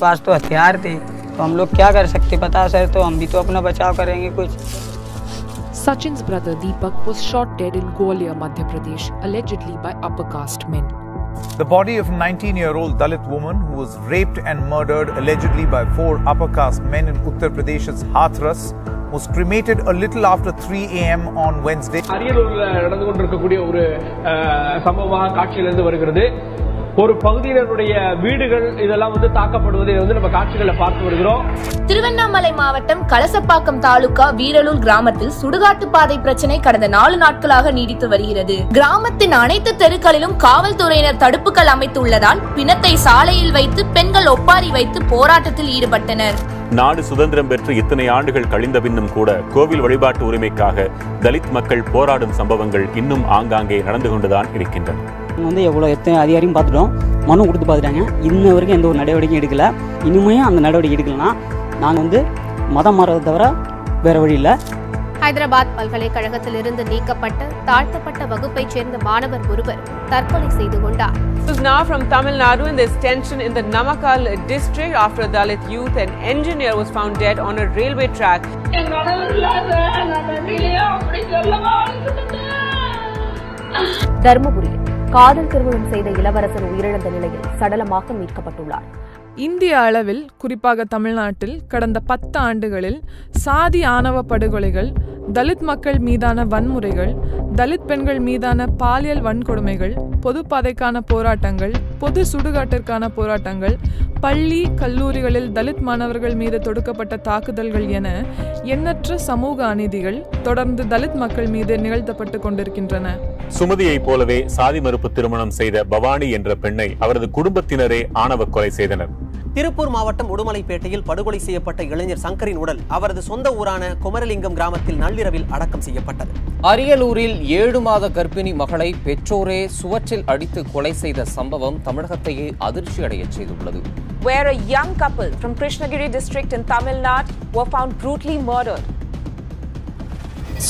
पास तो हथियार थे, तो हम लोग क्या कर सकते पता सर, तो हम भी तो अपना बचाव करेंगे कुछ। Sachin's brother Deepak was shot dead in Gwalior, Madhya Pradesh, allegedly by upper caste men. The body of a 19-year-old Dalit woman who was raped and murdered allegedly by 4 upper caste men in Uttar Pradesh's Hathras was cremated a little after 3 a.m. on Wednesday. அரியலூர்ல நடந்து கொண்டிருக்கக்கூடிய ஒரு சம்பவமாக காட்சியிலிருந்து வருகிறது. ஒரு பகுதியினருடைய வீடுகள் இதெல்லாம் தாக்கப்படுவதை நம்ம காட்சிகளை பார்த்து வருகிறோம். திருவண்ணாமலை மாவட்டம் கலசப்பாக்கம் தாலுகா வீரலூர் கிராமத்தில் சுடுகாட்டு பாதை பிரச்சனை கடந்த 4 நாட்களாக நீடித்து வருகிறது. கிராமத்தின் அனைத்து தெருக்களிலும் காவல்துறையினர் தடுப்புகள் அமைத்துள்ளதால் பிணத்தை சாலையில் வைத்து பெண்கள் ஒப்பாரி வைத்து போராட்டத்தில் ஈடுபட்டனர். நாடு சுதந்திரம் பெற்று இத்தனை ஆண்டுகள் கழிந்த பின்னும் கூட கோவில் வழிபாட்டு உரிமைக்காக தலித் மக்கள் போராடும் சம்பவங்கள் இன்னும் ஆங்காங்கே நடந்து கொண்டுதான் இருக்கின்றன. எத்தனை அதிகாரியும் பார்த்துட்டோம், மனு கொடுத்து பார்த்துட்டாங்க, இன்ன வரைக்கும் எந்த ஒரு நடவடிக்கையும் எடுக்கல. இனிமையும் அந்த நடவடிக்கை எடுக்கலன்னா நாங்கள் மதம் மாறதை தவிர வேற வழி இல்லை. ஹைதராபாத் பல்கலைக்கழகத்திலிருந்து நீக்கப்பட்ட தாழ்த்தப்பட்ட வகுப்பைச் சேர்ந்த மாணவர் ஒருவர் தற்கொலை செய்து கொண்டார். This is now from Tamil Nadu, and there's tension in the Namakkal district after a Dalit youth and engineer was found dead on a railway track. தர்மபுரியில் காதல் திருமணம் செய்த இளவரசர் உயிரிழந்த நிலையில் சடலமாக மீட்கப்பட்டுள்ளார். இந்திய அளவில் குறிப்பாக தமிழ்நாட்டில் கடந்த 10 ஆண்டுகளில் சாதி ஆணவ படுகொலைகள், தலித் மக்கள் மீதான வன்முறைகள், தலித் பெண்கள் மீதான பாலியல் வன்கொடுமைகள், பொது பாதைக்கான போராட்டங்கள், பொது சுடுகாட்டிற்கான போராட்டங்கள், பள்ளி கல்லூரிகளில் தலித் மாணவர்கள் மீது தொடுக்கப்பட்ட தாக்குதல்கள் என எண்ணற்ற சமூக அநீதிகள் தொடர்ந்து தலித் மக்கள் மீது நிகழ்த்தப்பட்டு கொண்டிருக்கின்றன. சுமதியைப் போலவே சாதி மறுப்பு திருமணம் செய்த பவானி என்ற பெண்ணை அவரது குடும்பத்தினரே ஆணவ கொலை செய்தனர். திருப்பூர் மாவட்டம் உடுமலைப்பேட்டையில் படுகொலை செய்யப்பட்ட இளைஞர் சங்கரின் உடல் அவரது சொந்த ஊரான குமரலிங்கம் கிராமத்தில் நள்ளிரவில் அடக்கம் செய்யப்பட்டது. அரியலூரில் 7 மாத கர்ப்பிணி மகளை பெற்றோரே சுவற்றில் அடித்து கொலை செய்த சம்பவம் தமிழகத்தையே அதிர்ச்சி அடைய செய்துள்ளது. Where a young couple from Krishnagiri district in Tamil Nadu were found brutally murdered.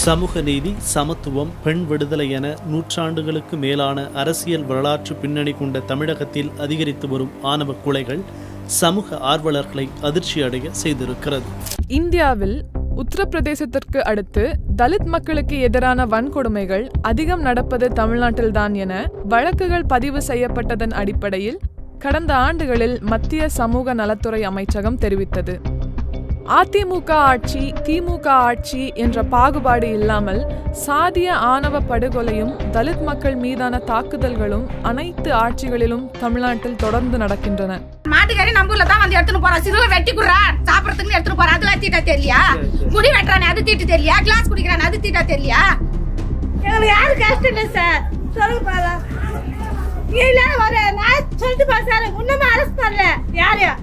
சமூக நீதி, சமத்துவம், பெண் விடுதலை என நூற்றாண்டுகளுக்கு மேலான அரசியல் வரலாற்று பின்னணி கொண்ட தமிழகத்தில் அதிகரித்து வரும் ஆணவ கொலைகள் சமூக ஆர்வலர்களை அதிர்ச்சி அடைய செய்திருக்கிறது. இந்தியாவில் உத்தரப்பிரதேசத்திற்கு அடுத்து தலித் மக்களுக்கு எதிரான வன்கொடுமைகள் அதிகம் நடப்பது தமிழ்நாட்டில்தான் என வழக்குகள் பதிவு செய்யப்பட்டதன் அடிப்படையில் கடந்த ஆண்டுகளில் மத்திய சமூக நலத்துறை அமைச்சகம் தெரிவித்தது. அதிமுக ஆட்சி, திமுக ஆட்சி என்ற பாகுபாடு இல்லாமல் சாதிய ஆணவ படுகொலையும் தலித் மக்கள் மீதான தாக்குதல்களும் அனைத்து ஆட்சிகளிலும் தமிழ்நாட்டில் தொடர்ந்து நடக்கின்றன. மாட்டுக்காரி நம்பூர்ல தான் வந்து எடுத்துட்டு போறா, சிறுவை வெட்டி குடுறா, சாப்பிடறதுக்கு எடுத்துட்டு போறா, அதெல்லாம் தீட்டா தெரியலையா? முடி வெட்டுறானே அது தீட்டு தெரியலையா? கிளாஸ் குடிக்கிறானே அது தீட்டா தெரியலையா? எங்களுக்கு யாரு கஷ்டம் இல்லை சார், சொல்லுங்க பாரு. இல்ல ஒரு நான் சொல்லிட்டு பாரு சார், இன்னும் அரெஸ்ட் பண்ணல யாரையா?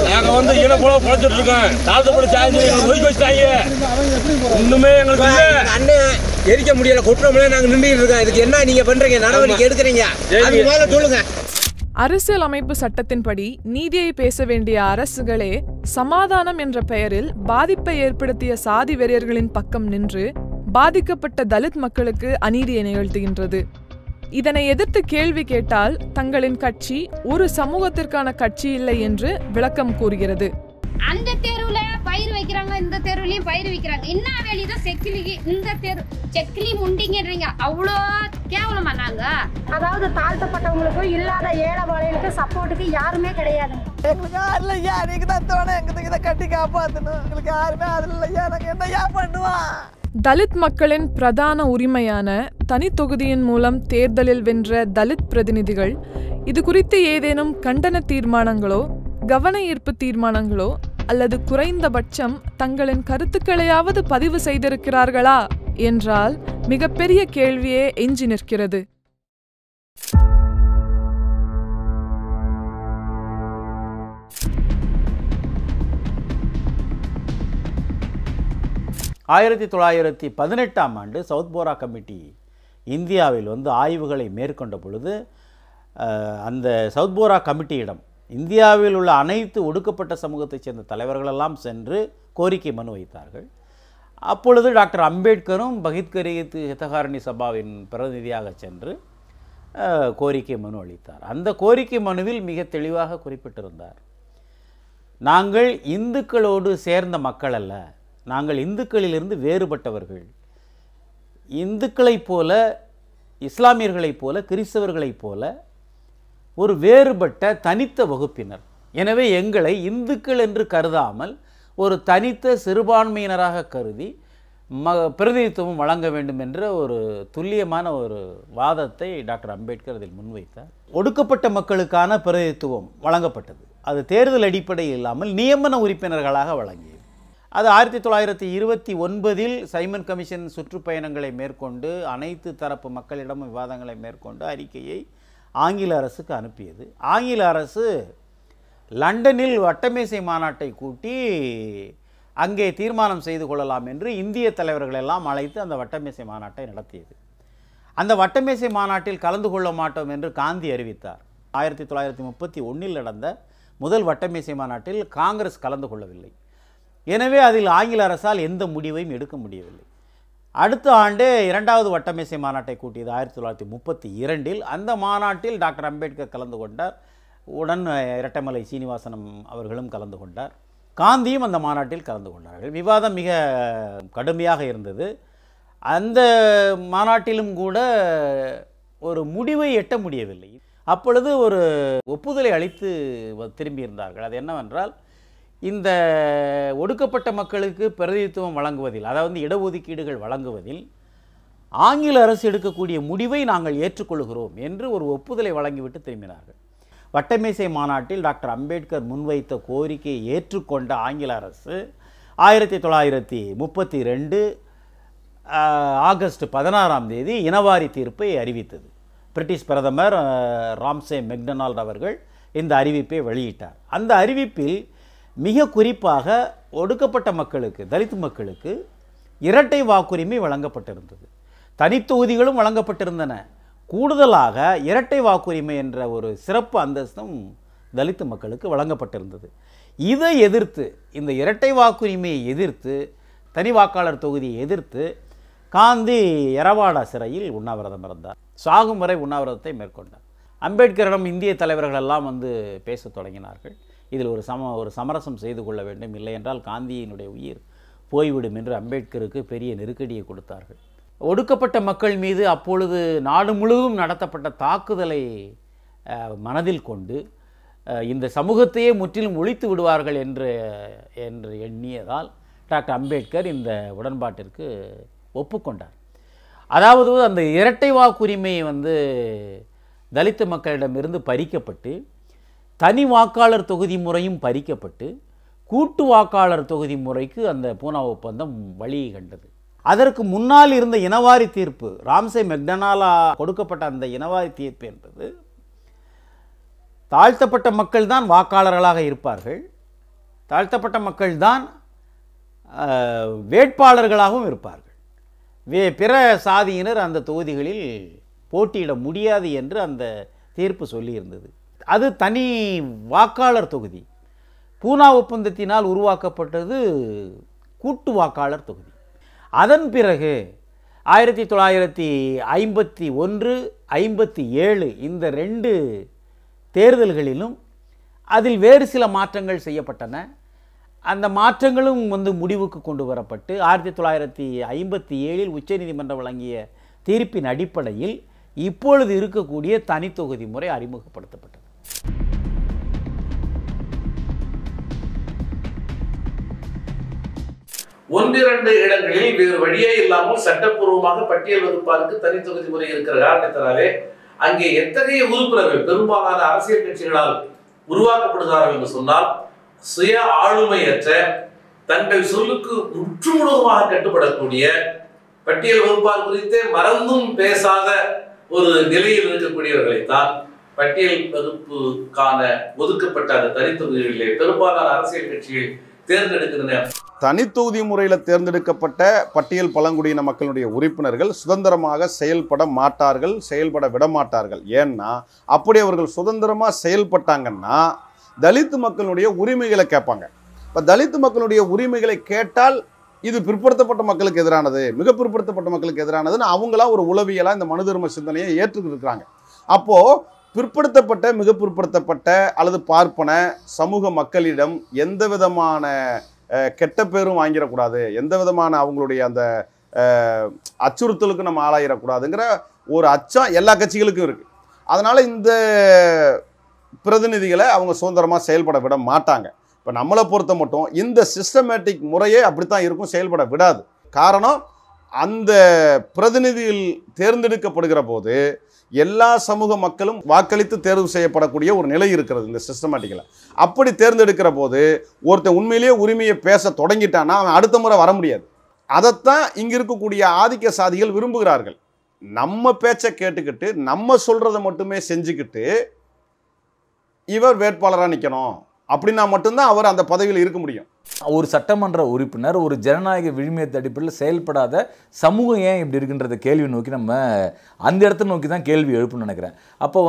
நாங்க ஈன போல பொழைச்சிட்டு இருக்கோம், தாழ்த்தப்பட சாய்ந்து ஒதுக்கி வச்சுட்டாங்க. இன்னுமே எங்களுக்கு அண்ணன் எரிக்க முடியல, குற்றமில்ல, நாங்க நின்றுட்டு இருக்கோம். இதுக்கு என்ன நீங்க பண்றீங்க, நடவடிக்கை எடுக்கிறீங்க? சொல்லுங்க. அரசியல் அமைப்பு சட்டத்தின்படி நீதியை பேச வேண்டிய அரசுகளே சமாதானம் என்ற பெயரில் பாதிப்பை ஏற்படுத்திய சாதி வெறியர்களின் பக்கம் நின்று பாதிக்கப்பட்ட தலித் மக்களுக்கு அநீதியை நிகழ்த்துகின்றது. இதனை எதிர்த்து கேள்வி கேட்டால் தங்களின் கட்சி ஒரு சமூகத்திற்கான கட்சி இல்லை என்று விளக்கம் கூறுகிறது. அந்த தெருவுல பயிர் வைக்கிறாங்க, இந்த தெருவுலயும் பயிர் வைக்கிறாங்க. என்ன வேலைதான் செக்கிலி, இந்த தெரு செக்கிலி முண்டிங்கன்றீங்க, அவ்வளோ கேவலமா? நாங்க அதாவது தாழ்த்தப்பட்டவங்களுக்கும் இல்லாத ஏழை வாழைகளுக்கு சப்போர்ட்டுக்கு யாருமே கிடையாது. எங்களுக்கு யாரும் இல்லையா, நீங்க தான் தோணை எங்களுக்கு இதை கட்டி காப்பாற்றணும். எங்களுக்கு யாருமே அது இல்லையா, நாங்க என்னையா பண்ணுவோம்? தலித் மக்களின் பிரதான உரிமையான தனி தொகுதியின் மூலம் தேர்தலில் வென்ற தலித் பிரதிநிதிகள் இது குறித்து ஏதேனும் கண்டன தீர்மானங்களோ கவன ஈர்ப்பு தீர்மானங்களோ அல்லது குறைந்தபட்சம் தங்களின் கருத்துக்களையாவது பதிவு செய்திருக்கிறார்களா என்றால் மிகப்பெரிய கேள்வியே எஞ்சி நிற்கிறது. ஆயிரத்தி 1918ஆம் ஆண்டு சவுத் போரா கமிட்டி இந்தியாவில் ஆய்வுகளை மேற்கொண்ட பொழுது அந்த சவுத் போரா கமிட்டியிடம் இந்தியாவில் உள்ள அனைத்து ஒடுக்கப்பட்ட சமூகத்தைச் சேர்ந்த தலைவர்களெல்லாம் சென்று கோரிக்கை மனு வைத்தார்கள். அப்பொழுது டாக்டர் அம்பேத்கரும் பகித்கரி ஹிதகாரிணி சபாவின் பிரதிநிதியாக சென்று கோரிக்கை மனு அளித்தார். அந்த கோரிக்கை மனுவில் மிக தெளிவாக குறிப்பிட்டிருந்தார், நாங்கள் இந்துக்களோடு சேர்ந்த மக்கள் அல்ல, நாங்கள் இந்துக்களிலிருந்து வேறுபட்டவர்கள். இந்துக்களைப் போல, இஸ்லாமியர்களைப் போல, கிறிஸ்தவர்களைப் போல ஒரு வேறுபட்ட தனித்த வகுப்பினர். எனவே எங்களை இந்துக்கள் என்று கருதாமல் ஒரு தனித்த சிறுபான்மையினராக கருதி பிரதிநிதித்துவம் வழங்க வேண்டும் என்ற ஒரு துல்லியமான ஒரு வாதத்தை டாக்டர் அம்பேத்கர் அதில் முன்வைத்தார். ஒடுக்கப்பட்ட மக்களுக்கான பிரதிநிதித்துவம் வழங்கப்பட்டது. அது தேர்தல் அடிப்படையில் இல்லாமல் நியமன உறுப்பினர்களாக வழங்கியது. அது 1929 சைமன் கமிஷன் சுற்றுப்பயணங்களை மேற்கொண்டு அனைத்து தரப்பு மக்களிடமும் விவாதங்களை மேற்கொண்டு அறிக்கையை ஆங்கில அரசுக்கு அனுப்பியது. ஆங்கில அரசு லண்டனில் வட்டமேசை மாநாட்டை கூட்டி அங்கே தீர்மானம் செய்து கொள்ளலாம் என்று இந்திய தலைவர்களெல்லாம் அழைத்து அந்த வட்டமேசை மாநாட்டை நடத்தியது. அந்த வட்டமேசை மாநாட்டில் கலந்து கொள்ள மாட்டோம் என்று காந்தி அறிவித்தார். 1931 நடந்த முதல் வட்டமேசை மாநாட்டில் காங்கிரஸ் கலந்து கொள்ளவில்லை. எனவே அதில் ஆங்கில அரசால் எந்த முடிவையும் எடுக்க முடியவில்லை. அடுத்த ஆண்டு இரண்டாவது வட்டமேசை மாநாட்டை கூட்டியது 1932. அந்த மாநாட்டில் டாக்டர் அம்பேத்கர் கலந்து கொண்டார். உடன் இரட்டைமலை சீனிவாசனம் அவர்களும் கலந்து கொண்டார். காந்தியும் அந்த மாநாட்டில் கலந்து கொண்டார்கள். விவாதம் மிக கடுமையாக இருந்தது. அந்த மாநாட்டிலும் கூட ஒரு முடிவை எட்ட முடியவில்லை. அப்பொழுது ஒரு ஒப்புதலை அளித்து திரும்பியிருந்தார்கள். அது என்னவென்றால், இந்த ஒடுக்கப்பட்ட மக்களுக்கு பிரதிநிதித்துவம் வழங்குவதில், அதாவது இடஒதுக்கீடுகள் வழங்குவதில் ஆங்கில அரசு எடுக்கக்கூடிய முடிவை நாங்கள் ஏற்றுக்கொள்கிறோம் என்று ஒரு ஒப்புதலை வழங்கிவிட்டு திரும்பினார்கள். வட்டமேசை மாநாட்டில் டாக்டர் அம்பேத்கர் முன்வைத்த கோரிக்கையை ஏற்றுக்கொண்ட ஆங்கில அரசு 1932 ஆகஸ்ட் 16 இனவாரி தீர்ப்பை அறிவித்தது. பிரிட்டிஷ் பிரதமர் ராம்சே மெக்டொனால்ட் அவர்கள் இந்த அறிவிப்பை வெளியிட்டார். அந்த அறிவிப்பில் மிக குறிப்பாக ஒடுக்கப்பட்ட மக்களுக்கு, தலித் மக்களுக்கு இரட்டை வாக்குரிமை வழங்கப்பட்டிருந்தது. தனித்தொகுதிகளும் வழங்கப்பட்டிருந்தன. கூடுதலாக இரட்டை வாக்குரிமை என்ற ஒரு சிறப்பு அந்தஸ்தும் தலித் மக்களுக்கு வழங்கப்பட்டிருந்தது. இதை எதிர்த்து, இந்த இரட்டை வாக்குரிமையை எதிர்த்து, தனி வாக்காளர் தொகுதியை எதிர்த்து காந்தி எரவாடா சிறையில் உண்ணாவிரதம் இருந்தார். சாகும் வரை உண்ணாவிரதத்தை மேற்கொண்டார். அம்பேத்கரிடம் இந்திய தலைவர்கள் எல்லாம் வந்து பேசத் தொடங்கினார்கள். இதில் ஒரு சமரசம் செய்து கொள்ள வேண்டும், இல்லை என்றால் காந்தியினுடைய உயிர் போய்விடும் என்று அம்பேத்கருக்கு பெரிய நெருக்கடியை கொடுத்தார்கள். ஒடுக்கப்பட்ட மக்கள் மீது அப்பொழுது நாடு முழுவதும் நடத்தப்பட்ட தாக்குதலை மனதில் கொண்டு இந்த சமூகத்தையே முற்றிலும் ஒழித்து விடுவார்கள் என்று எண்ணியதால் டாக்டர் அம்பேத்கர் இந்த உடன்பாட்டிற்கு ஒப்புக்கொண்டார். அதாவது அந்த இரட்டை வாக்குரிமை வந்து தலித் மக்களிடமிருந்து பறிக்கப்பட்டு, தனி வாக்காளர் தொகுதி முறையும் பறிக்கப்பட்டு, கூட்டு வாக்காளர் தொகுதி முறைக்கு அந்த பூனா ஒப்பந்தம் வழி கண்டது. அதற்கு முன்னால் இருந்த இனவாரி தீர்ப்பு, ராம்சே மெக்டொனாலா கொடுக்கப்பட்ட அந்த இனவாரி தீர்ப்பு என்பது, தாழ்த்தப்பட்ட மக்கள் தான் வாக்காளர்களாக இருப்பார்கள், தாழ்த்தப்பட்ட மக்கள் தான் வேட்பாளர்களாகவும் இருப்பார்கள், பிற சாதியினர் அந்த தொகுதிகளில் போட்டியிட முடியாது என்று அந்த தீர்ப்பு சொல்லியிருந்தது. அது தனி வாக்காளர் தொகுதி. பூனா ஒப்பந்தத்தினால் உருவாக்கப்பட்டது கூட்டு வாக்காளர் தொகுதி. அதன் பிறகு 1951, 57 இந்த 2 தேர்தல்களிலும் அதில் வேறு சில மாற்றங்கள் செய்யப்பட்டன. அந்த மாற்றங்களும் வந்து முடிவுக்கு கொண்டு வரப்பட்டு 1957 உச்சநீதிமன்றம் வழங்கிய தீர்ப்பின் அடிப்படையில் இப்பொழுது இருக்கக்கூடிய தனித்தொகுதி முறை அறிமுகப்படுத்தப்பட்டது. ஒன்றிரண்டு இடங்களில் வேறு வழியே இல்லாமல் சட்டப்பூர்வமாக பட்டியல் வகுப்பாருக்கு தனித்தொகுதி முறை இருக்கிற காரணத்தினாலே அங்கே எத்தகைய உறுப்பினர்கள் பெரும்பாலான அரசியல் கட்சிகளால் உருவாக்கப்படுகிறார்கள் என்று சொன்னால், சுய ஆளுமையற்ற, தங்கள் சொல்லுக்கு முற்றுமுழுதாக கட்டுப்படக்கூடிய, பட்டியல் வகுப்பார் குறித்தே மறந்தும் பேசாத ஒரு நிலையில் இருக்கக்கூடியவர்களைத்தான் பட்டியல் வகுப்புக்கான ஒதுக்கப்பட்ட அந்த தனித்தொகுதிகளிலே பெரும்பாலான அரசியல் கட்சிகள் தேர்ந்தெடுக்கின்றன. தனித்தொகுதி முறையில் தேர்ந்தெடுக்கப்பட்ட பட்டியல் பழங்குடியின மக்களுடைய உறுப்பினர்கள் சுதந்திரமாக செயல்பட மாட்டார்கள், செயல்பட விடமாட்டார்கள். ஏன்னா அப்படி அவர்கள் சுதந்திரமாக செயல்பட்டாங்கன்னா தலித் மக்களுடைய உரிமைகளை கேட்பாங்க. இப்போ தலித் மக்களுடைய உரிமைகளை கேட்டால் இது பிற்படுத்தப்பட்ட மக்களுக்கு எதிரானது, மிக பிற்படுத்தப்பட்ட மக்களுக்கு எதிரானதுன்னு அவங்களா ஒரு உளவியலாக இந்த மனு தர்ம சிந்தனையை ஏற்றுக்கிட்டு இருக்கிறாங்க. அப்போது பிற்படுத்தப்பட்ட மிக பிற்படுத்தப்பட்ட அல்லது பார்ப்பன சமூக மக்களிடம் எந்த விதமான கெட்ட பேரும் வாங்கிடக்கூடாது, எந்த விதமான அவங்களுடைய அந்த அச்சுறுத்தலுக்கு நம்ம ஆளாயிடக்கூடாதுங்கிற ஒரு அச்சம் எல்லா கட்சிகளுக்கும் இருக்குது. அதனால் இந்த பிரதிநிதிகளை அவங்க சுதந்திரமாக செயல்பட விட மாட்டாங்க. இப்போ நம்மளை பொறுத்த மட்டும் இந்த சிஸ்டமேட்டிக் முறையே அப்படித்தான் இருக்கும், செயல்பட விடாது. காரணம், அந்த பிரதிநிதிகள் தேர்ந்தெடுக்கப்படுகிற போது எல்லா சமூக மக்களும் வாக்களித்து தேர்வு செய்யப்படக்கூடிய ஒரு நிலை இருக்கிறது இந்த சிஸ்டமேட்டிக்கில். அப்படி தேர்ந்தெடுக்கிற போது ஒருத்தன் உண்மையிலேயே உரிமையை பேச தொடங்கிட்டான்னா அவன் அடுத்த முறை வர முடியாது. அதைத்தான் இங்கே இருக்கக்கூடிய ஆதிக்க சாதிகள் விரும்புகிறார்கள். நம்ம பேச்சை கேட்டுக்கிட்டு நம்ம சொல்கிறத மட்டுமே செஞ்சுக்கிட்டு இவர் வேட்பாளராக நிற்கணும் அப்படின்னா மட்டும்தான் அவர் அந்த பதவியில் இருக்க முடியும். ஒரு சட்டமன்ற உறுப்பினர் ஒரு ஜனநாயக விழுமியத்தை அடிப்படையில் செயல்படாத சமூகம் ஏன் இப்படி இருக்குன்றத கேள்வி நோக்கி நம்ம அந்த இடத்த நோக்கி தான் கேள்வி எழுப்புன்னு நினைக்கிறேன். அப்போ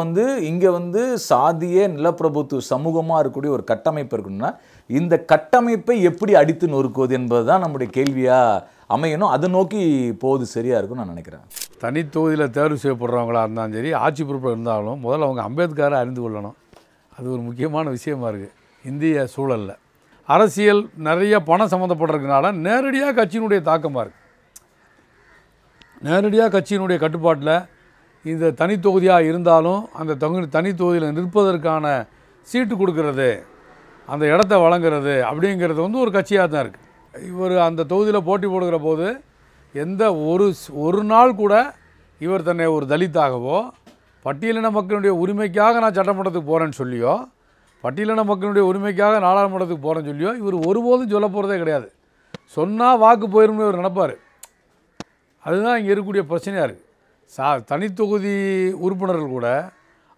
இங்கே சாதிய நிலப்பிரபுத்துவ சமூகமாக இருக்கக்கூடிய ஒரு கட்டமைப்பு இருக்கணும்னா இந்த கட்டமைப்பை எப்படி அடித்து நொறுக்குவது என்பது தான் நம்முடைய கேள்வியாக அமையணும். அதை நோக்கி போவது சரியாக இருக்கும்னு நான் நினைக்கிறேன். தனி தொகுதியில் தேர்வு செய்யப்படுறவங்களா இருந்தாலும் சரி, ஆட்சி பொறுப்பில் இருந்தாலும் முதல்ல அவங்க அம்பேத்கரை அறிந்து கொள்ளணும். அது ஒரு முக்கியமான விஷயமா இருக்குது இந்திய சூழலில். அரசியல் நிறைய பணம் சம்மந்தப்படுறதுனால நேரடியாக கட்சியினுடைய தாக்கமாக இருக்குது. நேரடியாக கட்சியினுடைய கட்டுப்பாட்டில் இந்த தனி தொகுதியாக இருந்தாலும் அந்த தனி தொகுதியில் நிற்பதற்கான சீட்டு கொடுக்கறது, அந்த இடத்த வழங்குறது அப்படிங்கிறது ஒரு கட்சியாக தான் இருக்குது. இவர் அந்த தொகுதியில் போட்டி போடுகிற போது எந்த ஒரு நாள் கூட இவர் தன்னை ஒரு தலித்தாகவோ பட்டியலின மக்களுடைய உரிமைக்காக நான் சட்டமன்றத்துக்கு போகிறேன்னு சொல்லியோ பட்டியலின மக்களுடைய உரிமைக்காக நாடாளுமன்றத்துக்கு போகிறேன்னு சொல்லியோ இவர் ஒருபோதும் சொல்ல போகிறதே கிடையாது. சொன்னால் வாக்கு போயிரும்னு இவர் நினைப்பார். அதுதான் இங்கே இருக்கக்கூடிய பிரச்சனையாக இருக்குது. தனி தொகுதி உறுப்பினர்கள் கூட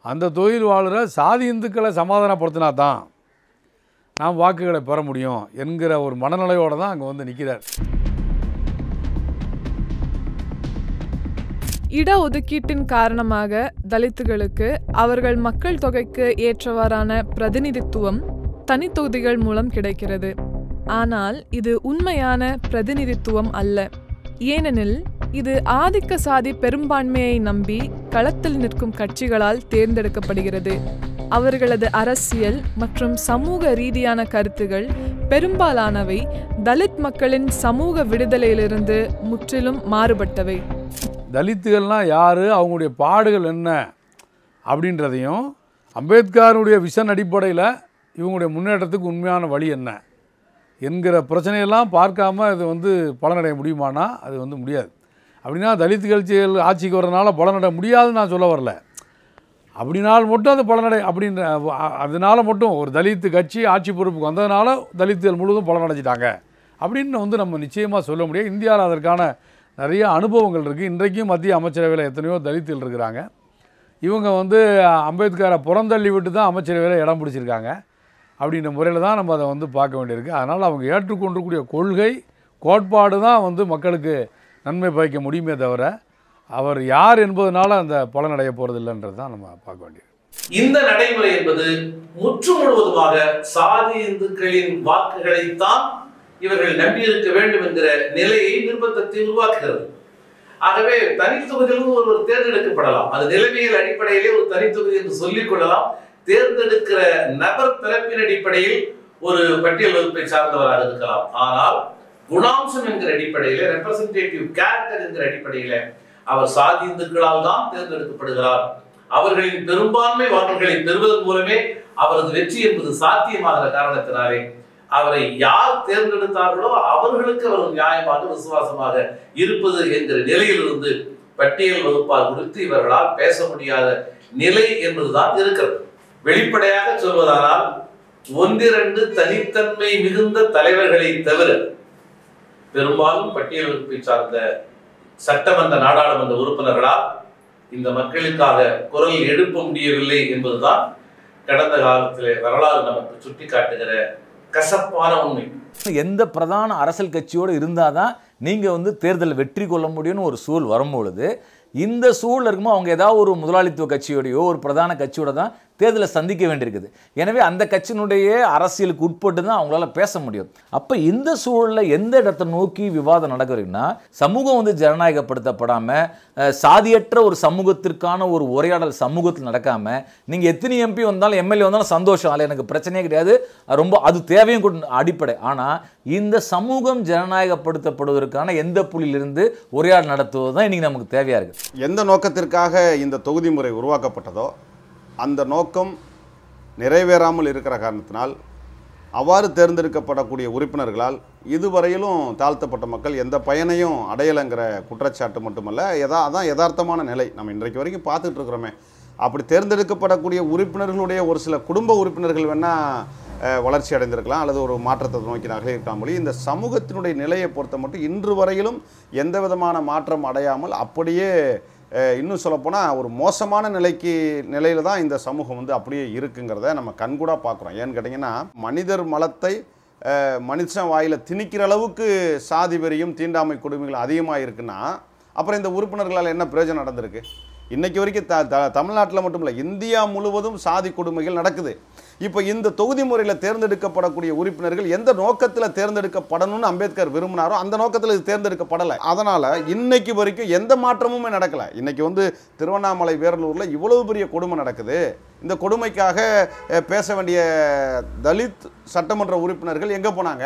அந்த தொகுதியில் வாழ்கிற சாதி இந்துக்களை சமாதானப்படுத்தினா தான் நாம் வாக்குகளை பெற முடியும் என்கிற ஒரு மனநிலையோடு தான் அங்கே நிற்கிறார். இடஒதுக்கீட்டின் காரணமாக தலித்துகளுக்கு அவர்கள் மக்கள் தொகைக்கு ஏற்றவாறான பிரதிநிதித்துவம் தனி தொகுதிகள் மூலம் கிடைக்கிறது. ஆனால் இது உண்மையான பிரதிநிதித்துவம் அல்ல. ஏனெனில் இது ஆதிக்க சாதி பெரும்பான்மையை நம்பி களத்தில் நிற்கும் கட்சிகளால் தேர்ந்தெடுக்கப்படுகிறது. அவர்களது அரசியல் மற்றும் சமூக ரீதியான கருத்துகள் பெரும்பாலானவை தலித் மக்களின் சமூக விடுதலையிலிருந்து முற்றிலும் மாறுபட்டவை. தலித்துகள்னால் யார், அவங்களுடைய பாடுகள் என்ன அப்படின்றதையும் அம்பேத்கருடைய விஷன் அடிப்படையில் இவங்களுடைய முன்னேற்றத்துக்கு உண்மையான வழி என்ன என்கிற பிரச்சனையெல்லாம் பார்க்காம இது பலனடைய முடியுமானா அது முடியாது. அப்படின்னா தலித் கட்சிகள் ஆட்சிக்கு வரனால பலனடைய முடியாதுன்னு நான் சொல்ல வரல. அப்படினால் மட்டும் அது பலனடை அப்படின்ற அதனால மட்டும் ஒரு தலித்து கட்சி ஆட்சி பொறுப்புக்கு வந்ததுனால தலித்துகள் முழுவதும் பலனடைஞ்சிட்டாங்க அப்படின்னு நம்ம நிச்சயமாக சொல்ல முடியாது. இந்தியாவில் அதற்கான நிறைய அனுபவங்கள் இருக்குது. இன்றைக்கும் மத்திய அமைச்சரவையில் எத்தனையோ தலித்துகள் இருக்கிறாங்க. இவங்க அம்பேத்கரை புறந்தள்ளி விட்டு தான் அமைச்சரவையில் இடம் பிடிச்சிருக்காங்க. அப்படின்ற முறையில் தான் நம்ம அதை பார்க்க வேண்டியிருக்கு. அதனால் அவங்க ஏற்றுக்கொண்டிருக்கக்கூடிய கொள்கை கோட்பாடு தான் மக்களுக்கு நன்மை பயக்க முடியுமே தவிர அவர் யார் என்பதனால அந்த பலனடைய போகிறது இல்லைன்றது தான் நம்ம பார்க்க வேண்டியது. இந்த நடைமுறை என்பது முற்று முழுவதுமாக சாதி இந்துக்களின் வாக்குகளைத்தான் இவர்கள் நம்பியிருக்க வேண்டும் என்கிற நிலையை நிர்பந்தத்தை உருவாக்குகிறது. ஆகவே தனித்தொகுதியிலும் ஒருவர் தேர்ந்தெடுக்கப்படலாம். அது நிலைமையில் அடிப்படையிலே ஒரு தனித்தொகுதி என்று சொல்லிக் கொள்ளலாம். தேர்ந்தெடுக்கிற நபர் தரப்பின் அடிப்படையில் ஒரு பட்டியல் வகுப்பை சார்ந்தவராக இருக்கலாம். ஆனால் குணாம்சம் என்கிற அடிப்படையில, ரெப்ரசன்டேட்டிவ் கேரக்டர் என்கிற அடிப்படையில அவர் சாதி இந்துக்களால் தான் தேர்ந்தெடுக்கப்படுகிறார். அவர்களின் பெரும்பான்மை வாக்குகளை பெறுவதன் மூலமே அவரது வெற்றி என்பது சாத்தியமாகிற காரணத்தினாலே அவரை யார் தேர்ந்தெடுத்தார்களோ அவர்களுக்கு அவர் நியாயமாக விசுவாசமாக இருப்பது என்கிற நிலையிலிருந்து பட்டியல் வகுப்பால் குறித்து இவர்களால் பேச முடியாத நிலை என்பதுதான் இருக்கிறது. வெளிப்படையாக சொல்வதானால் ஒன்றிரண்டு தனித்தன்மை மிகுந்த தலைவர்களை தவிர பெரும்பாலும் பட்டியல் வகுப்பை சார்ந்த சட்டமன்ற நாடாளுமன்ற உறுப்பினர்களால் இந்த மக்களுக்காக குரல் எழுப்ப முடியவில்லை என்பதுதான் கடந்த காலத்திலே வரலாறு நமக்கு சுட்டி காட்டுகிற கசப்பான உண்மை. எந்த பிரதான அரசியல் கட்சியோடு இருந்தால் தான் நீங்கள் தேர்தலில் வெற்றி கொள்ள முடியும்னு ஒரு சூழல் வரும்பொழுது இந்த சூழல் இருக்கும்போது அவங்க ஏதாவது ஒரு முதலாளித்துவ கட்சியோடையோ ஒரு பிரதான கட்சியோட தான் தேர்தலை சந்திக்க வேண்டியிருக்குது. எனவே அந்த கட்சியினுடைய அரசியலுக்கு உட்பட்டு தான் அவங்களால பேச முடியும். அப்போ இந்த சூழலில் எந்த இடத்தை நோக்கி விவாதம் நடக்கிறதுனா, சமூகம் வந்து ஜனநாயகப்படுத்தப்படாமல் சாதியற்ற ஒரு சமூகத்திற்கான ஒரு உரையாடல் சமூகத்தில் நடக்காமல், நீங்கள் எத்தனை எம்பி வந்தாலும் எம்எல்ஏ வந்தாலும் சந்தோஷம், அதில் எனக்கு பிரச்சனையே கிடையாது, அது தேவையும் அடிப்படை. ஆனால் இந்த சமூகம் ஜனநாயகப்படுத்தப்படுவதற்கான எந்த புள்ளியிலிருந்து உரையாடல் நடத்துவது தான் இன்றைக்கி நமக்கு தேவையாக இருக்குது. எந்த நோக்கத்திற்காக இந்த தொகுதி முறை உருவாக்கப்பட்டதோ அந்த நோக்கம் நிறைவேறாமல் இருக்கிற காரணத்தினால் அவ்வாறு தேர்ந்தெடுக்கப்படக்கூடிய உறுப்பினர்களால் இதுவரையிலும் தாழ்த்தப்பட்ட மக்கள் எந்த பயனையும் அடையலைங்கிற குற்றச்சாட்டு மட்டுமல்ல, அதான் யதார்த்தமான நிலை. நம்ம இன்றைக்கு வரைக்கும் பார்த்துட்டு இருக்கிறோமே. அப்படி தேர்ந்தெடுக்கப்படக்கூடிய உறுப்பினர்களுடைய ஒரு சில குடும்ப உறுப்பினர்கள் வேணால் வளர்ச்சி அடைந்திருக்கலாம் அல்லது ஒரு மாற்றத்தை நோக்கி நகர்ந்திருக்கலாம். இந்த சமூகத்தினுடைய நிலையை பொறுத்த மட்டும் இன்று வரையிலும் எந்த விதமான மாற்றம் அடையாமல் அப்படியே இன்னும் சொல்லப்போனால் ஒரு மோசமான நிலையில் தான் இந்த சமூகம் வந்து அப்படியே இருக்குங்கிறத நம்ம கண்கூடாக பார்க்குறோம். ஏன்னு கேட்டிங்கன்னா, மனிதர் மலத்தை மனுஷன் வாயில் திணிக்கிற அளவுக்கு சாதி வெறியும் தீண்டாமை கொடுமைகளும் அதிகமாக இருக்குன்னா அப்புறம் இந்த உறுப்பினர்களால் என்ன பிரயோஜனம் நடந்திருக்கு? இன்றைக்கி வரைக்கும் தமிழ்நாட்டில் மட்டும் இல்லை, இந்தியா முழுவதும் சாதி கொடுமைகள் நடக்குது. இப்போ இந்த தொகுதி முறையில் தேர்ந்தெடுக்கப்படக்கூடிய உறுப்பினர்கள் எந்த நோக்கத்தில் தேர்ந்தெடுக்கப்படணும்னு அம்பேத்கர் விரும்பினாரோ அந்த நோக்கத்தில் இது தேர்ந்தெடுக்கப்படலை. அதனால் இன்னைக்கு வரைக்கும் எந்த மாற்றமுமே நடக்கலை. இன்றைக்கி வந்து திருவண்ணாமலை வேரலூரில் இவ்வளவு பெரிய கொடுமை நடக்குது. இந்த கொடுமைக்காக பேச வேண்டிய தலித் சட்டமன்ற உறுப்பினர்கள் எங்கே போனாங்க?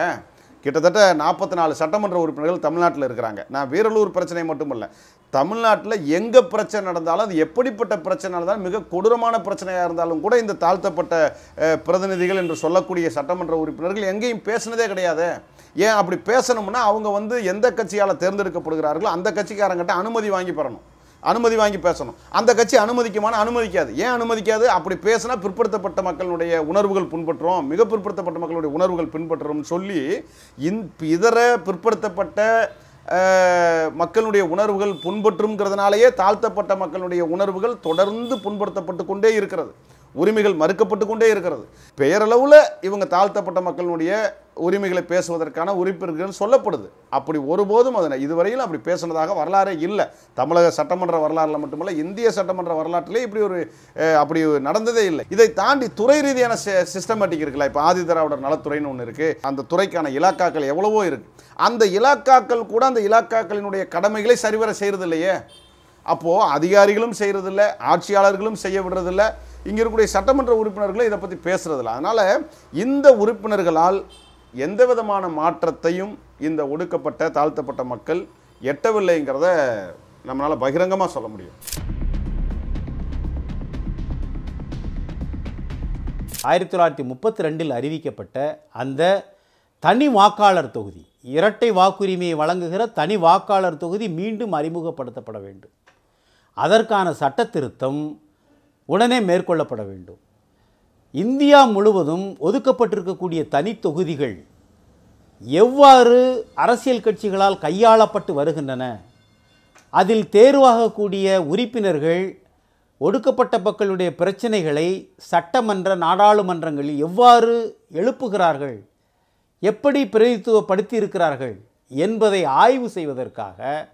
கிட்டத்தட்ட 44 சட்டமன்ற உறுப்பினர்கள் தமிழ்நாட்டில் இருக்கிறாங்க. நான் வேரலூர் பிரச்சனை மட்டுமல்ல, தமிழ்நாட்டில் எங்கே பிரச்சனை நடந்தாலும் அது எப்படிப்பட்ட பிரச்சனை நடந்தாலும் மிக கொடூரமான பிரச்சனையாக இருந்தாலும் கூட இந்த தாழ்த்தப்பட்ட பிரதிநிதிகள் என்று சொல்லக்கூடிய சட்டமன்ற உறுப்பினர்கள் எங்கேயும் பேசினதே கிடையாது. ஏன் அப்படி பேசணும்னா அவங்க வந்து எந்த கட்சியால் தேர்ந்தெடுக்கப்படுகிறார்களோ அந்த கட்சிக்காரங்கிட்ட அனுமதி வாங்கி பெறணும், அனுமதி வாங்கி பேசணும். அந்த கட்சி அனுமதிக்குமானா அனுமதிக்காது. ஏன் அனுமதிக்காது? அப்படி பேசினா பிற்படுத்தப்பட்ட மக்களுடைய உணர்வுகள் பின்பற்றுறோம், மிக பிற்படுத்தப்பட்ட மக்களுடைய உணர்வுகள் பின்பற்றுறோம்னு சொல்லி இதர பிற்படுத்தப்பட்ட மக்களுடைய உணர்வுகள் புண்பற்றும்ங்கிறதுனாலேயே தாழ்த்தப்பட்ட மக்களுடைய உணர்வுகள் தொடர்ந்து புண்படுத்தப்பட்டு கொண்டே இருக்கிறது, உரிமைகள் மறுக்கப்பட்டு கொண்டே இருக்கிறது. பெயரளவில் இவங்க தாழ்த்தப்பட்ட மக்களுடைய உரிமைகளை பேசுவதற்கான உறுப்பினர்கள் சொல்லப்படுது. அப்படி ஒருபோதும் அதனை இதுவரையில் அப்படி பேசுனதாக வரலாறே இல்லை. தமிழக சட்டமன்ற வரலாறுல மட்டுமல்ல, இந்திய சட்டமன்ற வரலாற்றிலே அப்படி நடந்ததே இல்லை. இதை தாண்டி துறை ரீதியான சிஸ்டமேட்டிக் இருக்குல்ல. இப்போ ஆதி திராவிடர் நலத்துறைன்னு ஒன்று இருக்குது. அந்த துறைக்கான இலாக்காக்கள் எவ்வளவோ இருக்குது. அந்த இலாக்காக்கள் கூட அந்த இலாக்காக்களினுடைய கடமைகளை சரிவர செய்கிறது இல்லையே. அப்போது அதிகாரிகளும் செய்கிறதில்ல, ஆட்சியாளர்களும் செய்ய விடுறதில்லை, இங்கே இருக்கக்கூடிய சட்டமன்ற உறுப்பினர்களும் இதை பற்றி பேசுறதில்ல. அதனால் இந்த உறுப்பினர்களால் எந்த விதமான மாற்றத்தையும் இந்த ஒடுக்கப்பட்ட தாழ்த்தப்பட்ட மக்கள் எட்டவில்லைங்கிறத நம்மளால் பகிரங்கமாக சொல்ல முடியும். 1932 அறிவிக்கப்பட்ட அந்த தனி வாக்காளர் தொகுதி, இரட்டை வாக்குரிமையை வழங்குகிற தனி வாக்காளர் தொகுதி மீண்டும் அறிமுகப்படுத்தப்பட வேண்டும். அதற்கான சட்ட திருத்தம் உடனே மேற்கொள்ளப்பட வேண்டும். இந்தியா முழுவதும் ஒதுக்கப்பட்டிருக்கக்கூடிய தனி தொகுதிகள் எவ்வாறு அரசியல் கட்சிகளால் கையாளப்பட்டு வருகின்றன, அதில் தேர்வாகக்கூடிய உறுப்பினர்கள் ஒடுக்கப்பட்ட மக்களுடைய பிரச்சனைகளை சட்டமன்ற நாடாளுமன்றங்களில் எவ்வாறு எழுப்புகிறார்கள், எப்படி பிரதித்துவப்படுத்தி இருக்கிறார்கள் என்பதை ஆய்வு செய்வதற்காக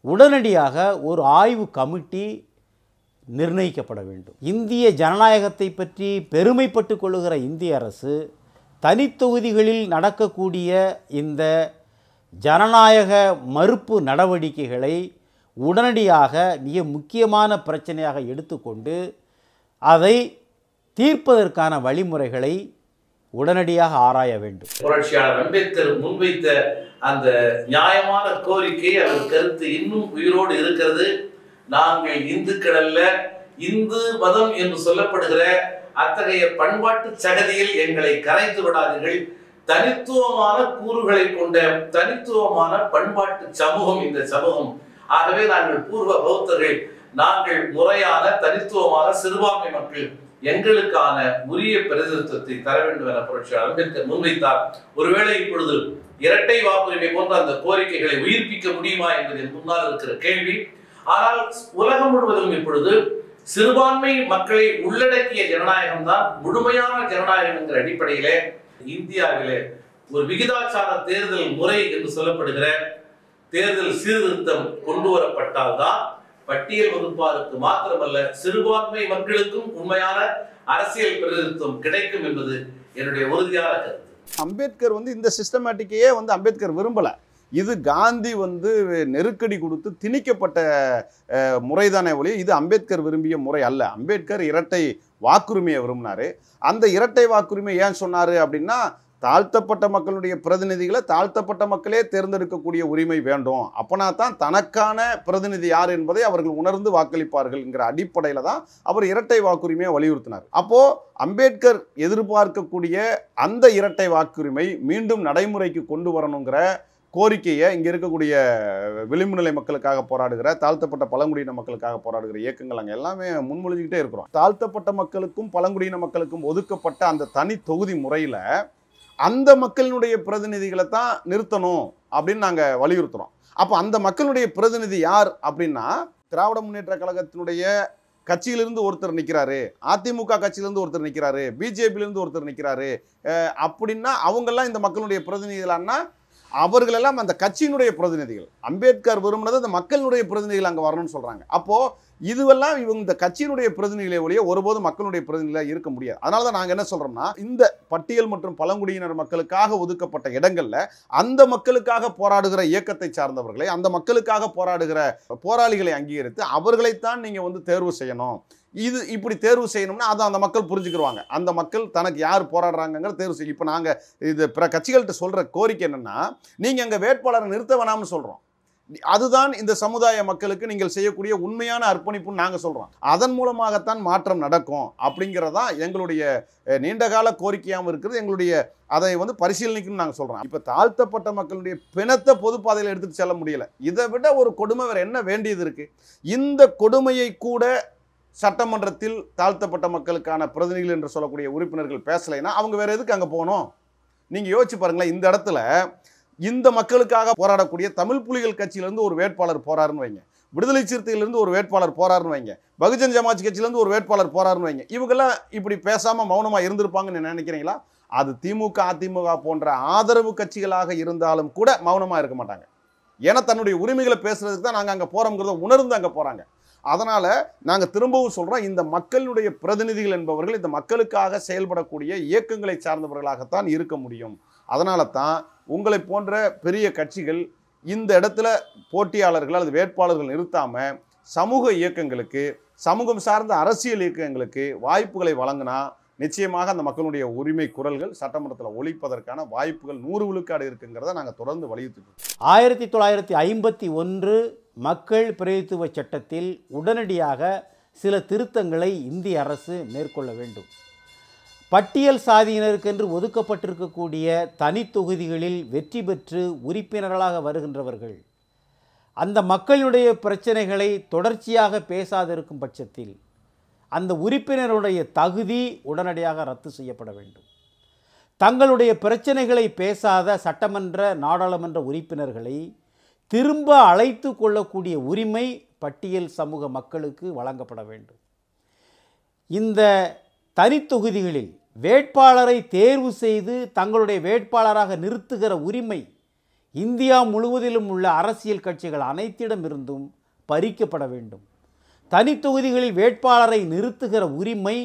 உடனடியாக ஒரு ஆய்வு கமிட்டி நிர்ணயிக்கப்பட வேண்டும். இந்திய ஜனநாயகத்தை பற்றி பெருமைப்பட்டு கொள்ளுகிற இந்திய அரசு தனித்தொகுதிகளில் நடக்கக்கூடிய இந்த ஜனநாயக மறுப்பு நடவடிக்கைகளை உடனடியாக மிக முக்கியமான பிரச்சனையாக எடுத்துக்கொண்டு அதை தீர்ப்பதற்கான வழிமுறைகளை உடனடியாக ஆராய வேண்டும். புரட்சியாளர் அம்பேத்கர் முன்வைத்த அந்த நியாயமான கோரிக்கை, அவர் கருத்து இன்னும் உயிரோடு இருக்கிறது. நாங்கள் இந்துக்கள் அல்ல, இந்து மதம் என்று சொல்லப்படுகிற அத்தகைய பண்பாட்டு சகதியில் எங்களை கரைத்து விடாதீர்கள். தனித்துவமான கூறுகளை கொண்ட தனித்துவமான பண்பாட்டு சமூகம் இந்த சமூகம். ஆகவே நாங்கள் பூர்வ பௌத்தர்கள், நாங்கள் முறையான தனித்துவமான சிறுபான்மை மக்கள், எங்களுக்கான உரிய பிரதிநிதித்துவத்தை தர வேண்டும் என புரட்சியாளர் அம்பேத்கர் முன்வைத்தார். ஒருவேளை இப்பொழுது இரட்டை வாக்குரிமை போன்ற அந்த கோரிக்கைகளை உயிர்ப்பிக்க முடியுமா என்பதில் முன்னால் இருக்கிற கேள்வி. ஆனால் உலகம் முழுவதும் இப்பொழுது சிறுபான்மை மக்களை உள்ளடக்கிய ஜனநாயகம் தான் முழுமையான ஜனநாயகம் என்கிற அடிப்படையிலே இந்தியாவிலே ஒரு விகிதாச்சார தேர்தல் முறை என்று சொல்லப்படுகிற தேர்தல் சீர்திருத்தம் கொண்டு வரப்பட்டால்தான் பட்டியல் வகுப்பாருக்கு மாத்திரமல்ல சிறுபான்மை மக்களுக்கும் உண்மையான அரசியல் பிரதிநிதித்துவம் கிடைக்கும் என்பது என்னுடைய உறுதியான கருத்து. அம்பேத்கர் இந்த சிஸ்டமேட்டிக்கையே அம்பேத்கர் விரும்பல. இது காந்தி நெருக்கடி கொடுத்து திணிக்கப்பட்ட முறைதானே ஒழிய இது அம்பேத்கர் விரும்பிய முறை அல்ல. அம்பேத்கர் இரட்டை வாக்குரிமையை விரும்பினாரு. அந்த இரட்டை வாக்குரிமை ஏன் சொன்னாரு அப்படின்னா, தாழ்த்தப்பட்ட மக்களுடைய பிரதிநிதிகளை தாழ்த்தப்பட்ட மக்களே தேர்ந்தெடுக்கக்கூடிய உரிமை வேண்டும். அப்பனா தான் தனக்கான பிரதிநிதி யார் என்பதை அவர்கள் உணர்ந்து வாக்களிப்பார்கள் என்கிற அடிப்படையில் தான் அவர் இரட்டை வாக்குரிமையை வலியுறுத்தினார். அப்போ அம்பேத்கர் எதிர்பார்க்கக்கூடிய அந்த இரட்டை வாக்குரிமை மீண்டும் நடைமுறைக்கு கொண்டு வரணுங்கிற கோரிக்கையை இங்கே இருக்கக்கூடிய விளிம்பு நிலை மக்களுக்காக போராடுகிற தாழ்த்தப்பட்ட பழங்குடியின மக்களுக்காக போராடுகிற இயக்கங்கள் அங்கே எல்லாமே முன்மொழிஞ்சிக்கிட்டே இருக்கிறோம். தாழ்த்தப்பட்ட மக்களுக்கும் பழங்குடியின மக்களுக்கும் ஒதுக்கப்பட்ட அந்த தனி தொகுதி முறையில் அந்த மக்களினுடைய பிரதிநிதிகளை தான் நிறுத்தணும் அப்படின்னு நாங்கள் வலியுறுத்துகிறோம். அப்போ அந்த மக்களுடைய பிரதிநிதி யார் அப்படின்னா, திராவிட முன்னேற்ற கழகத்தினுடைய கட்சியிலிருந்து ஒருத்தர் நிற்கிறாரு, அதிமுக கட்சியிலிருந்து ஒருத்தர் நிற்கிறாரு, பிஜேபியிலிருந்து ஒருத்தர் நிற்கிறாரு அப்படின்னா அவங்கெல்லாம் இந்த மக்களுடைய பிரதிநிதிகளான்னா அவர்களெல்லாம் அந்த கட்சியினுடைய பிரதிநிதிகள். அம்பேத்கர் விரும்பினது அந்த மக்களுடைய பிரதிநிதிகள் அங்கே வரணும்னு சொல்கிறாங்க. அப்போது இதுவெல்லாம் இவங்க இந்த கட்சியினுடைய பிரதிநிதிகளை ஒழிய ஒருபோதும் மக்களுடைய பிரதிநிதிகளாக இருக்க முடியாது. அதனால தான் நாங்கள் என்ன சொல்கிறோம்னா, இந்த பட்டியல் மற்றும் பழங்குடியினர் மக்களுக்காக ஒதுக்கப்பட்ட இடங்களில் அந்த மக்களுக்காக போராடுகிற இயக்கத்தை சார்ந்தவர்களை, அந்த மக்களுக்காக போராடுகிற போராளிகளை அங்கீகரித்து அவர்களைத்தான் நீங்கள் தேர்வு செய்யணும். இது இப்படி தேர்வு செய்யணும்னா அதை அந்த மக்கள் புரிஞ்சுக்கிடுவாங்க. அந்த மக்கள் தனக்கு யார் போராடுறாங்கிற தேர்வு செய்யும். இப்போ நாங்கள் இது பிற கட்சிகள்கிட்ட சொல்கிற கோரிக்கை என்னென்னா, நீங்கள் எங்கள் வேட்பாளரை நிறுத்த வேணாம்னு சொல்கிறோம். அதுதான் இந்த சமுதாய மக்களுக்கு நீங்கள் செய்யக்கூடிய உண்மையான அர்ப்பணிப்புன்னு நாங்கள் சொல்கிறோம். அதன் மூலமாகத்தான் மாற்றம் நடக்கும் அப்படிங்கிறதான் எங்களுடைய நீண்டகால கோரிக்கையாகவும் இருக்கிறது. எங்களுடைய அதை பரிசீலனைக்குன்னு நாங்கள் சொல்கிறோம். இப்போ தாழ்த்தப்பட்ட மக்களுடைய பிணத்தை பொதுப்பாதையில் எடுத்துகிட்டு செல்ல முடியல. இதை விட ஒரு கொடுமை வேறு என்ன வேண்டியது இருக்குது? இந்த கொடுமையை கூட சட்டமன்றத்தில் தாழ்த்தப்பட்ட மக்களுக்கான பிரதிநிதிகள் என்று சொல்லக்கூடிய உறுப்பினர்கள் பேசலைன்னா அவங்க வேறு எதுக்கு அங்கே போகணும்? நீங்கள் யோசிச்சு பாருங்களேன். இந்த இடத்துல இந்த மக்களுக்காக போராடக்கூடிய தமிழ் புலிகள் கட்சியிலேருந்து ஒரு வேட்பாளர் போறாருன்னு வைங்க, விடுதலை சிறுத்தையிலிருந்து ஒரு வேட்பாளர் போறாருன்னு வைங்க, பகுஜன் சமாஜ் கட்சியிலேருந்து ஒரு வேட்பாளர் போறாருன்னு வைங்க, இவங்கெல்லாம் இப்படி பேசாமல் மௌனமாக இருந்திருப்பாங்கன்னு நினைக்கிறீங்களா? அது திமுக அதிமுக போன்ற ஆதரவு கட்சிகளாக இருந்தாலும் கூட மௌனமாக இருக்க மாட்டாங்க. ஏன்னா தன்னுடைய உரிமைகளை பேசுறதுக்கு தான் நாங்கள் அங்கே போகிறோங்கிறத உணர்ந்து அங்கே போகிறாங்க. அதனால் நாங்கள் திரும்பவும் சொல்கிறோம், இந்த மக்களுடைய பிரதிநிதிகள் என்பவர்கள் இந்த மக்களுக்காக செயல்படக்கூடிய இயக்கங்களை சார்ந்தவர்களாகத்தான் இருக்க முடியும். அதனால தான் உங்களை போன்ற பெரிய கட்சிகள் இந்த இடத்துல போட்டியாளர்கள் அல்லது வேட்பாளர்கள் நிறுத்தாமல் சமூக இயக்கங்களுக்கு, சமூகம் சார்ந்த அரசியல் இயக்கங்களுக்கு வாய்ப்புகளை வழங்கினா நிச்சயமாக அந்த மக்களுடைய உரிமை குரல்கள் சட்டமன்றத்தில் ஒலிப்பதற்கான வாய்ப்புகள் 100 விழுக்காடு இருக்குங்கிறத நாங்கள் தொடர்ந்து வலியுறுத்திட்டோம். 1951 மக்கள் பிரதிநிதித்துவ சட்டத்தில் உடனடியாக சில திருத்தங்களை இந்திய அரசு மேற்கொள்ள வேண்டும். பட்டியல் சாதியினருக்கென்று ஒதுக்கப்பட்டிருக்கக்கூடிய தனி தொகுதிகளில் வெற்றி பெற்று உறுப்பினர்களாக வருகின்றவர்கள் அந்த மக்களுடைய பிரச்சனைகளை தொடர்ச்சியாக பேசாதிருக்கும் பட்சத்தில் அந்த உறுப்பினருடைய தகுதி உடனடியாக ரத்து செய்யப்பட வேண்டும். தங்களுடைய பிரச்சனைகளை பேசாத சட்டமன்ற நாடாளுமன்ற உறுப்பினர்களை திரும்ப அழைத்து கொள்ளக்கூடிய உரிமை பட்டியல் சமூக மக்களுக்கு வழங்கப்பட வேண்டும். இந்த தனித்தொகுதிகளில் வேட்பாளரை தேர்வு செய்து தங்களுடைய வேட்பாளராக நிறுத்துகிற உரிமை இந்தியா முழுவதிலும் உள்ள அரசியல் கட்சிகள் அனைத்திடமிருந்தும் பறிக்கப்பட வேண்டும். தனித்தொகுதிகளில் வேட்பாளரை நிறுத்துகிற உரிமை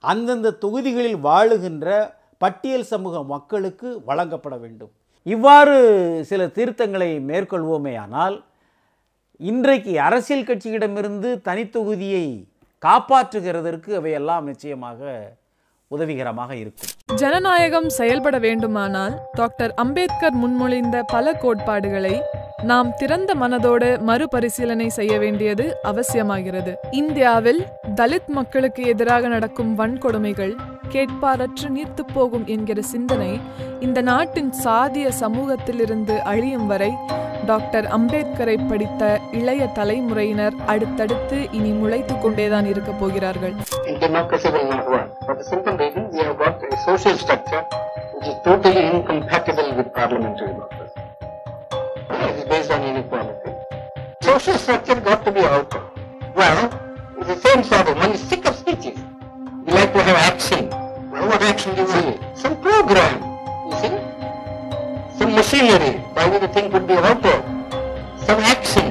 அந்தந்த தொகுதிகளில் வாழுகின்ற பட்டியல் சமூக மக்களுக்கு வழங்கப்பட வேண்டும். இவ்வாறு சில திருத்தங்களை மேற்கொள்வோமேயானால் இன்றைக்கு அரசியல் கட்சியிடமிருந்து தனித்தொகுதியை காப்பாற்றுகிறதற்கு அவையெல்லாம் நிச்சயமாக உதவிகரமாக இருக்கும். ஜனநாயகம் செயல்பட வேண்டுமானால் டாக்டர் அம்பேத்கர் முன்மொழிந்த பல கோட்பாடுகளை நாம் திறந்த மனதோடு மறுபரிசீலனை செய்ய வேண்டியது அவசியமாகிறது. இந்தியாவில் தலித் மக்களுக்கு எதிராக நடக்கும் வன்கொடுமைகள் கேட்பாரற்று நீர்த்து போகும் என்கிற சிந்தனை இந்த நாட்டின் சாதிய சமூகத்திலிருந்து அழியும் வரை டாக்டர் அம்பேத்கரை படித்த இளைய தலைமுறையினர் அடுத்தடுத்து இனி முளைத்து கொண்டேதான் இருக்க போகிறார்கள். Based on inequality. Social structure got to be altered. Well, it's the same problem. One is sick of speeches. We like to have action. Well, what action do we need? Some program, you see? Some machinery by which the thing could be altered. Some action.